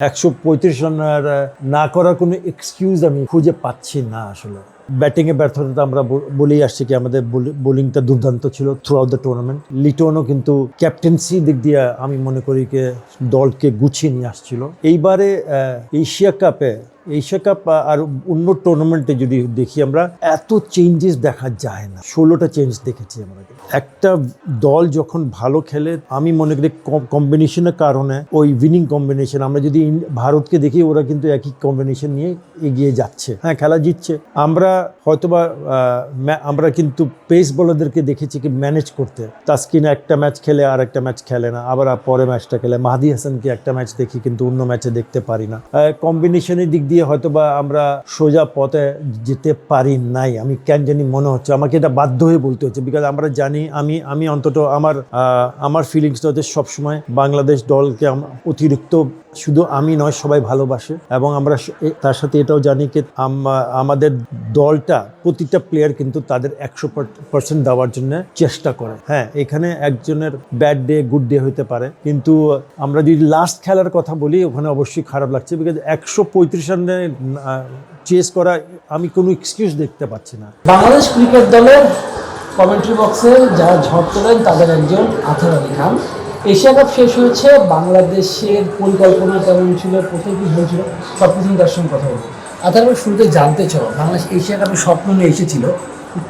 135 run না করার কোনো এক্সকিউজ আমি খুঁজে পাচ্ছি না আসলে। ব্যাটিংয়ে ব্যর্থতা আমরা বলেই আসছি কি আমাদের বোলিংটা দুর্দান্ত ছিল থ্রু আউট দ্য টুর্নামেন্ট। লিটনও কিন্তু ক্যাপ্টেন্সি দিক দিয়ে আমি মনে করি যে দলকে গুছিয়ে নিয়ে আসছিল। এইবারে এশিয়া কাপ আর অন্য টুর্নামেন্টে যদি দেখি আমরা এত চেঞ্জেস দেখা যায় না। 16টা চেঞ্জ দেখেছি আমরা। একটা দল যখন ভালো খেলে আমি মনে করি কম্বিনেশনের কারণে ওই উইনিং কম্বিনেশন, আমরা যদি ভারতকে দেখি ওরা কিন্তু একই কম্বিনেশন নিয়ে এগিয়ে যাচ্ছে, হ্যাঁ খেলা জিতছে। আমরা কিন্তু পেস বোলারদেরকে দেখেছি কি ম্যানেজ করতে। তাসকিন একটা ম্যাচ খেলে আর একটা ম্যাচ খেলে না, আবার পরে ম্যাচটা খেলে। মাহদি হাসানকে একটা ম্যাচ দেখি কিন্তু অন্য ম্যাচে দেখতে পারি না। কম্বিনেশনের দিক দিয়ে হয়তোবা আমরা সোজা পথে যেতে পারি নাই, আমি কেন জানি মনে হচ্ছে। আমাকে এটা বাধ্য হয়ে বলতে হচ্ছে, বিকজ আমরা জানি আমি অন্তত আমার ফিলিংসটা হচ্ছে সবসময় বাংলাদেশ দলকে অতিরিক্ত শুধু আমি নয় সবাই ভালোবাসে, এবং আমরা তার সাথে এটাও জানি যে আমাদের দলটা প্রতিটা প্লেয়ার কিন্তু তাদের 100% দেওয়ার জন্য চেষ্টা করে। হ্যাঁ, এখানে একজনের ব্যাড ডে গুড ডে হতে পারে, কিন্তু আমরা যদি লাস্ট খেলার কথা বলি ওখানে অবশ্যই খারাপ লাগছে, বিকজ 135 রানে চেস করা আমি কোনো এক্সকিউজ দেখতে পাচ্ছি না। বাংলাদেশ ক্রিকেট দলের কমেন্ট্রি বক্সে যারা ঝড় তোলেন তাদের একজন Arthur Ali Khan. Asia cup শেষ হয়েছে, বাংলাদেশের পরিকল্পনা কেমন ছিল, কোথায় কী হয়েছিল সব কিছু তার সঙ্গে কথা বলবো। আথার আলী, শুরুতে জানতে চাও, বাংলাদেশ এশিয়া কাপের স্বপ্ন নিয়ে এসেছিল,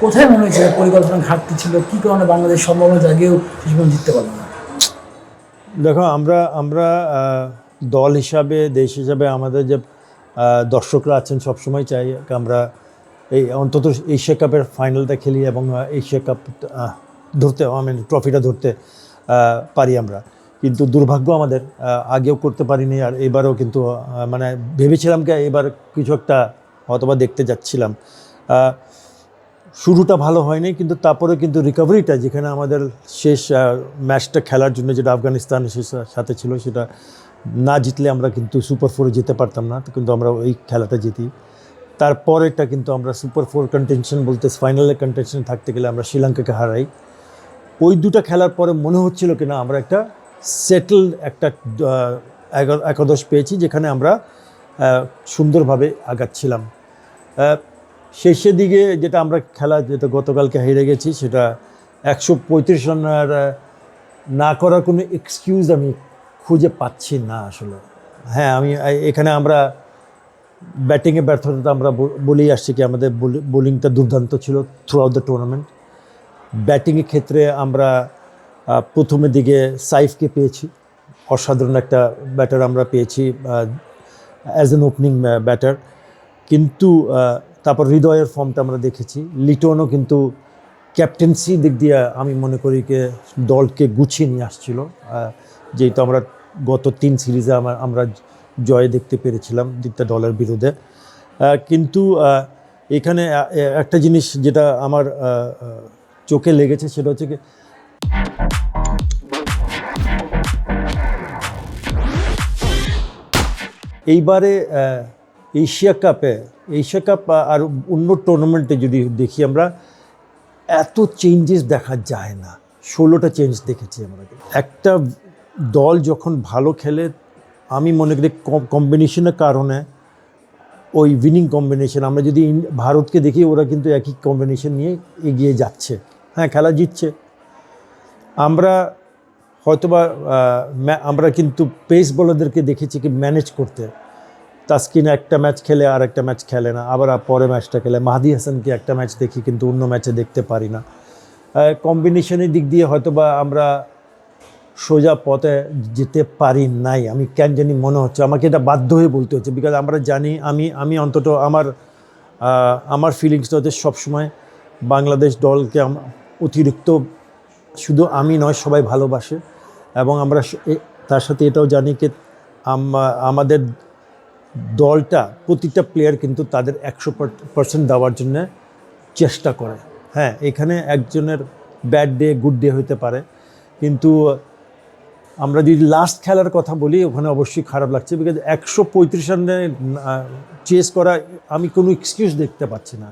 কোথায় মনে হয়েছিল পরিকল্পনা ঘাটতি ছিল, কী কারণে বাংলাদেশ সম্ভাবনা জাগিয়েও শেষ পর্যন্ত জিততে পারল না? দেখো, আমরা দল হিসাবে, দেশ হিসাবে আমাদের যে দর্শকরা আছেন সবসময় চাই আমরা এই অন্তত এশিয়া কাপের ফাইনালটা খেলি এবং এশিয়া কাপ ধরতে, ট্রফিটা ধরতে পারি আমরা। কিন্তু দুর্ভাগ্য আমাদের, আগেও করতে পারিনি, আর এবারও কিন্তু মানে ভেবেছিলাম কি এবার কিছু একটা হয়তোবা দেখতে যাচ্ছিলাম। শুরুটা ভালো হয়নি, কিন্তু তারপরে কিন্তু রিকভারিটা, যেখানে আমাদের শেষ ম্যাচটা খেলার জন্য যেটা আফগানিস্তানের সাথে ছিল, সেটা না জিতলে আমরা কিন্তু সুপার 4-এ যেতে পারতাম না, কিন্তু আমরা ওই খেলাটা জিতি। তারপরেটা কিন্তু আমরা সুপার 4 কন্টেনশন বলতে ফাইনালের কন্টেনশন থাকতে গেলে আমরা শ্রীলঙ্কাকে হারাই। ওই দুটো খেলার পরে মনে হচ্ছিল কিনা আমরা একটা সেটেলড একটা একাদশ পেয়েছি, যেখানে আমরা সুন্দরভাবে আগাচ্ছিলাম। শেষের দিকে যেটা আমরা যেটা গতকালকে হেরে গেছি, সেটা 135 রান না করার কোনো এক্সকিউজ আমি খুঁজে পাচ্ছি না আসলে। হ্যাঁ, এখানে আমরা ব্যাটিংয়ে ব্যর্থতা আমরা বলেই আসছি কি আমাদের বোলিংটা দুর্দান্ত ছিল থ্রু আউট দ্য টুর্নামেন্ট। ব্যাটিংয়ের ক্ষেত্রে আমরা প্রথমের দিকে সাইফকে পেয়েছি, অসাধারণ একটা ব্যাটার আমরা পেয়েছি অ্যাজ অ্যান ওপেনিং ব্যাটার, কিন্তু তারপর হৃদয়ের ফর্মটা আমরা দেখেছি। লিটনও কিন্তু ক্যাপ্টেন্সি দিক দিয়ে আমি মনে করি যে দলকে গুছিয়ে নিয়ে আসছিল, যেহেতু আমরা গত 3 সিরিজে আমরা জয় দেখতে পেরেছিলাম দুইটা দলের বিরুদ্ধে। কিন্তু এখানে একটা জিনিস যেটা আমার চোখে লেগেছে, সেটা হচ্ছে কি এইবারে এশিয়া কাপ আর অন্য টুর্নামেন্টে যদি দেখি আমরা এত চেঞ্জেস দেখা যায় না। 16টা চেঞ্জ দেখেছি আমরা। একটা দল যখন ভালো খেলে আমি মনে করি কম্বিনেশনের কারণে ওই উইনিং কম্বিনেশন, আমরা যদি ভারতকে দেখি ওরা কিন্তু একই কম্বিনেশন নিয়ে এগিয়ে যাচ্ছে, হ্যাঁ খেলা জিতছে। আমরা কিন্তু পেস বোলারদেরকে দেখেছি কি ম্যানেজ করতে। তাসকিন একটা ম্যাচ খেলে আর একটা ম্যাচ খেলে না, আবার পরে ম্যাচটা খেলে। মাহদি হাসানকে একটা ম্যাচ দেখি কিন্তু অন্য ম্যাচে দেখতে পারি না। কম্বিনেশনের দিক দিয়ে হয়তোবা আমরা সোজা পথে যেতে পারি নাই, আমি কেন জানি মনে হচ্ছে। আমাকে এটা বাধ্য হয়ে বলতে হচ্ছে, বিকজ আমরা জানি আমি অন্তত আমার ফিলিংসটা হচ্ছে সবসময় বাংলাদেশ দলকে অতিরিক্ত শুধু আমি নয় সবাই ভালোবাসে, এবং আমরা তার সাথে এটাও জানি যে আমাদের দলটা প্রতিটা প্লেয়ার কিন্তু তাদের 100% দেওয়ার জন্য চেষ্টা করে। হ্যাঁ, এখানে একজনের ব্যাড ডে গুড ডে হতে পারে, কিন্তু আমরা যদি লাস্ট খেলার কথা বলি ওখানে অবশ্যই খারাপ লাগছে, বিকজ 135 রানে চেস করা আমি কোনো এক্সকিউজ দেখতে পাচ্ছি না।